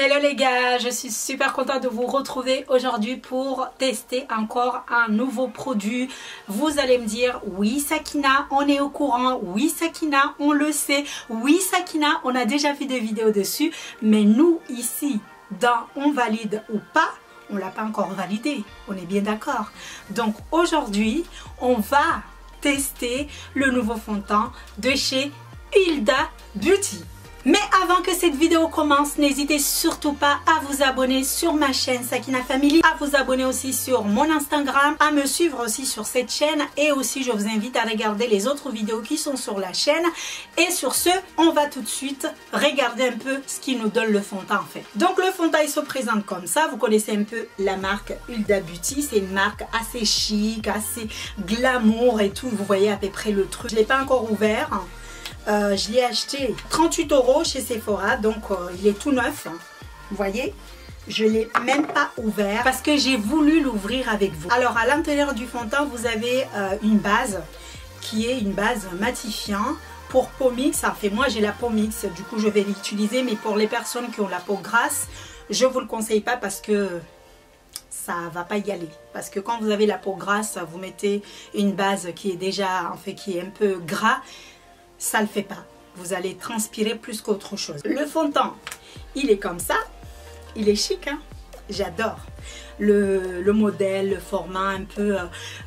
Hello les gars, je suis super contente de vous retrouver aujourd'hui pour tester encore un nouveau produit. Vous allez me dire, oui Sakina, on est au courant, oui Sakina, on le sait, oui Sakina, on a déjà fait des vidéos dessus, mais nous ici, dans On valide ou pas, on ne l'a pas encore validé, on est bien d'accord. Donc aujourd'hui, on va tester le nouveau fond de teint de chez Huda Beauty. Mais avant que cette vidéo commence, n'hésitez surtout pas à vous abonner sur ma chaîne Sakina Family, à vous abonner aussi sur mon Instagram, à me suivre aussi sur cette chaîne et aussi je vous invite à regarder les autres vidéos qui sont sur la chaîne. Et sur ce, on va tout de suite regarder un peu ce qui nous donne le fond de teint en fait. Donc le fond de teint il se présente comme ça, vous connaissez un peu la marque Huda Beauty, c'est une marque assez chic, assez glamour et tout, vous voyez à peu près le truc. Je ne l'ai pas encore ouvert. Je l'ai acheté 38 € chez Sephora, donc il est tout neuf. Vous voyez, je ne l'ai même pas ouvert parce que j'ai voulu l'ouvrir avec vous. Alors à l'intérieur du fond de teint, vous avez une base qui est une base matifiant pour peau mixte. Enfin, moi j'ai la peau mixte, du coup je vais l'utiliser, mais pour les personnes qui ont la peau grasse, je ne vous le conseille pas parce que ça va pas y aller. Parce que quand vous avez la peau grasse, vous mettez une base qui est déjà, en fait, qui est un peu gras. Ça le fait pas, vous allez transpirer plus qu'autre chose. Le fond de teint, il est comme ça, il est chic, hein, j'adore le modèle, le format un peu,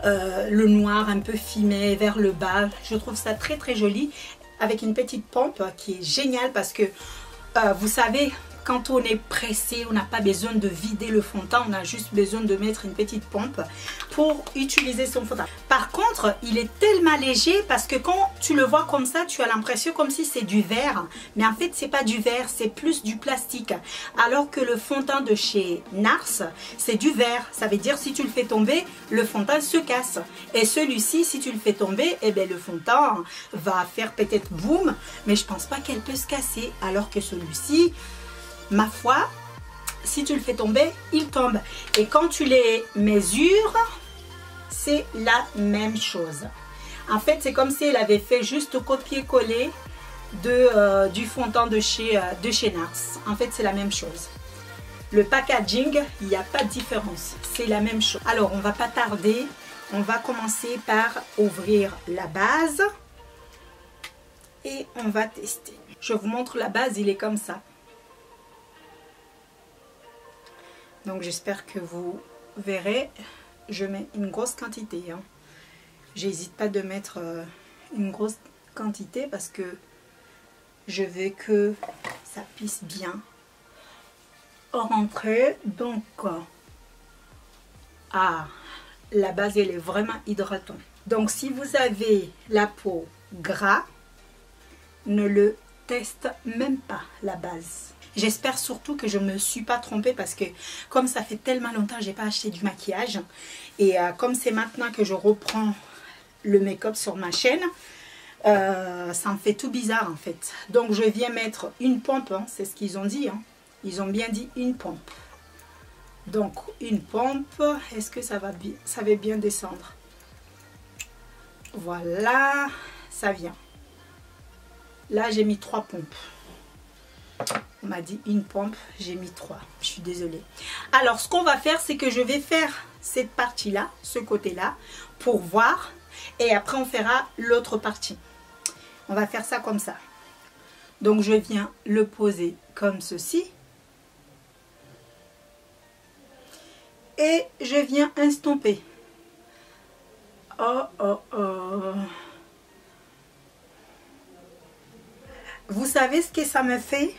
le noir un peu fumé vers le bas, je trouve ça très très joli, avec une petite pompe qui est géniale parce que vous savez, quand on est pressé, on n'a pas besoin de vider le fond de teint, on a juste besoin de mettre une petite pompe pour utiliser son fond de teint. Par contre, il est tellement léger parce que quand tu le vois comme ça, tu as l'impression comme si c'est du verre. Mais en fait, c'est pas du verre, c'est plus du plastique. Alors que le fond de teint de chez NARS, c'est du verre. Ça veut dire si tu le fais tomber, le fond de teint se casse. Et celui-ci, si tu le fais tomber, eh bien, le fond de teint va faire peut-être boum, mais je pense pas qu'elle peut se casser. Alors que celui-ci, ma foi, si tu le fais tomber, il tombe. Et quand tu les mesures, c'est la même chose. En fait, c'est comme si elle avait fait juste copier-coller du fond de teint de chez NARS. En fait, c'est la même chose. Le packaging, il n'y a pas de différence. C'est la même chose. Alors, on ne va pas tarder. On va commencer par ouvrir la base. Et on va tester. Je vous montre la base, il est comme ça. Donc j'espère que vous verrez, je mets une grosse quantité. Hein. J'hésite pas de mettre une grosse quantité parce que je veux que ça puisse bien rentrer. Donc, la base elle est vraiment hydratante. Donc si vous avez la peau gras, ne le teste même pas la base. J'espère surtout que je ne me suis pas trompée parce que comme ça fait tellement longtemps que je n'ai pas acheté du maquillage et comme c'est maintenant que je reprends le make-up sur ma chaîne, ça me fait tout bizarre en fait. Donc je viens mettre une pompe, hein, c'est ce qu'ils ont dit. Hein. Ils ont bien dit une pompe. Donc une pompe, est-ce que ça va bien descendre? Voilà, ça vient. Là j'ai mis 3 pompes. On m'a dit une pompe, j'ai mis 3. Je suis désolée. Alors, ce qu'on va faire, c'est que je vais faire cette partie-là, ce côté-là, pour voir. Et après, on fera l'autre partie. On va faire ça comme ça. Donc, je viens le poser comme ceci. Et je viens estomper. Oh, oh, oh. Vous savez ce que ça me fait?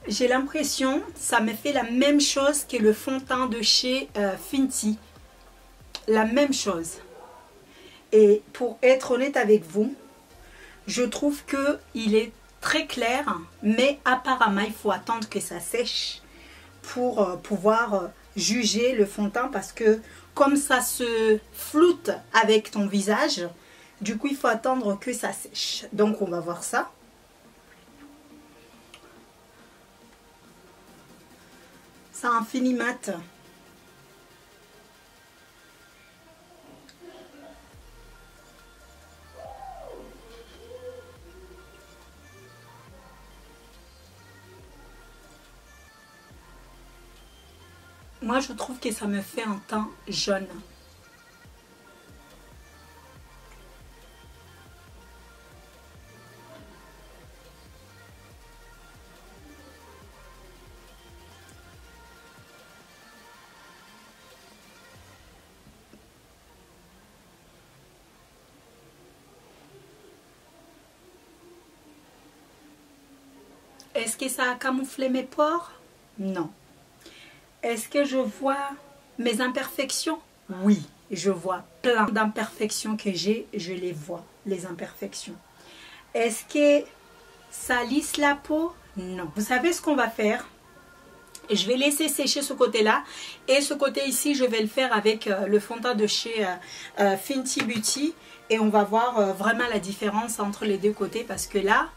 J'ai l'impression, ça me fait la même chose que le fond de teint de chez Fenty. La même chose. Et pour être honnête avec vous, je trouve qu'il est très clair, mais apparemment, il faut attendre que ça sèche pour pouvoir juger le fond de teint parce que comme ça se floute avec ton visage, du coup, il faut attendre que ça sèche. Donc, on va voir ça. Ça en fini mat. Moi, je trouve que ça me fait un teint jaune. Est-ce que ça a camouflé mes pores? Non. Est-ce que je vois mes imperfections? Oui, je vois plein d'imperfections que j'ai, je les vois, les imperfections. Est-ce que ça lisse la peau? Non. Vous savez ce qu'on va faire? Je vais laisser sécher ce côté-là et ce côté ici, je vais le faire avec le fond de teint de chez Fenty Beauty et on va voir vraiment la différence entre les deux côtés parce que là,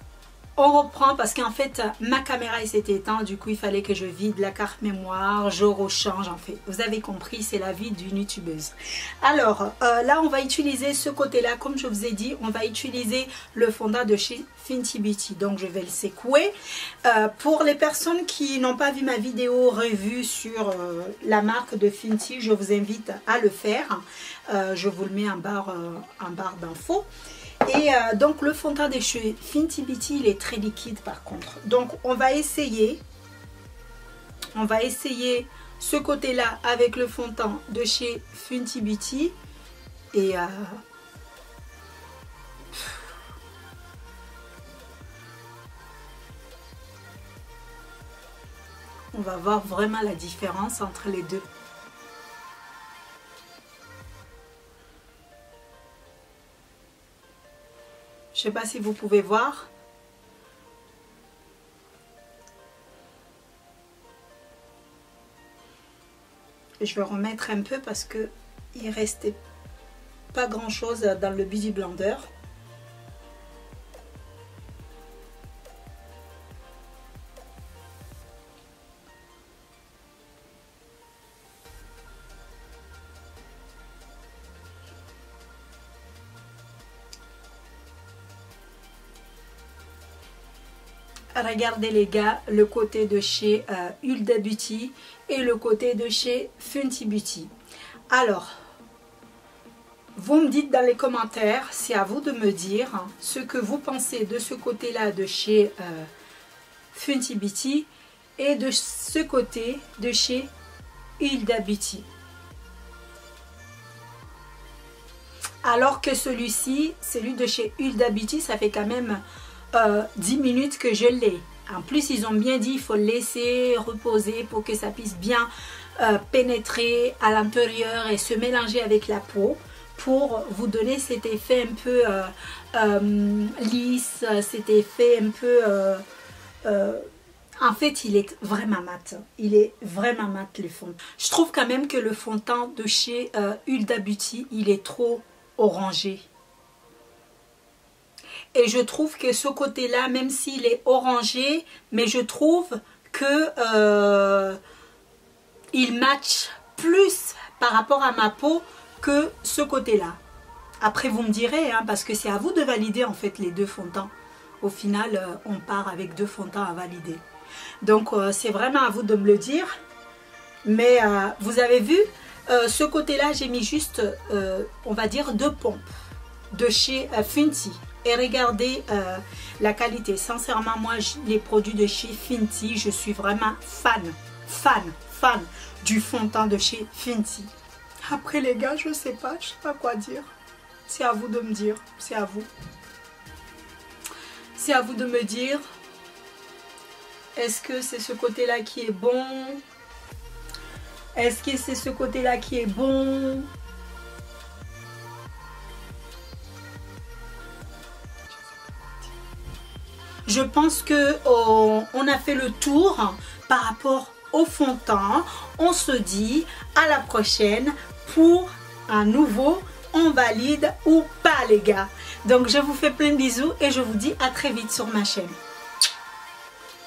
on reprend parce qu'en fait ma caméra s'était éteinte, du coup il fallait que je vide la carte mémoire, je rechange en fait. Vous avez compris, c'est la vie d'une youtubeuse. Alors là on va utiliser ce côté là, comme je vous ai dit, on va utiliser le fond de teint de chez Fenty Beauty. Donc je vais le secouer. Pour les personnes qui n'ont pas vu ma vidéo revue sur la marque de Fenty, je vous invite à le faire. Je vous le mets en barre d'infos. Et donc le fond de teint de chez Fenty Beauty, il est très liquide par contre. Donc on va essayer ce côté-là avec le fond de teint de chez Fenty Beauty. Et on va voir vraiment la différence entre les deux. Je ne sais pas si vous pouvez voir. Je vais remettre un peu parce que il restait pas grand chose dans le Beauty Blender. Regardez les gars, le côté de chez Huda Beauty et le côté de chez Fenty Beauty. Alors, vous me dites dans les commentaires, c'est à vous de me dire ce que vous pensez de ce côté-là de chez Fenty Beauty et de ce côté de chez Huda Beauty. Alors que celui-ci, celui de chez Huda Beauty, ça fait quand même 10 minutes que je l'ai. En plus, ils ont bien dit il faut le laisser reposer pour que ça puisse bien pénétrer à l'intérieur et se mélanger avec la peau pour vous donner cet effet un peu lisse, cet effet un peu... en fait, il est vraiment mat. Il est vraiment mat le fond. Je trouve quand même que le fond de teint de chez Huda Beauty, il est trop orangé. Et je trouve que ce côté-là, même s'il est orangé, mais je trouve que il match plus par rapport à ma peau que ce côté-là. Après, vous me direz, hein, parce que c'est à vous de valider en fait les deux fonds de teint. Au final, on part avec deux fonds de teint à valider. Donc, c'est vraiment à vous de me le dire. Mais vous avez vu, ce côté-là, j'ai mis juste, on va dire, 2 pompes de chez Fenty. Et regardez la qualité. Sincèrement, moi, les produits de chez Fenty, je suis vraiment fan du fond de teint de chez Fenty. Après, les gars, je sais pas quoi dire. C'est à vous de me dire. C'est à vous. C'est à vous de me dire. Est-ce que c'est ce côté-là qui est bon? Est-ce que c'est ce côté-là qui est bon? Je pense qu'on a fait le tour par rapport au fond de teint. On se dit à la prochaine pour un nouveau on valide ou pas les gars. Donc je vous fais plein de bisous et je vous dis à très vite sur ma chaîne.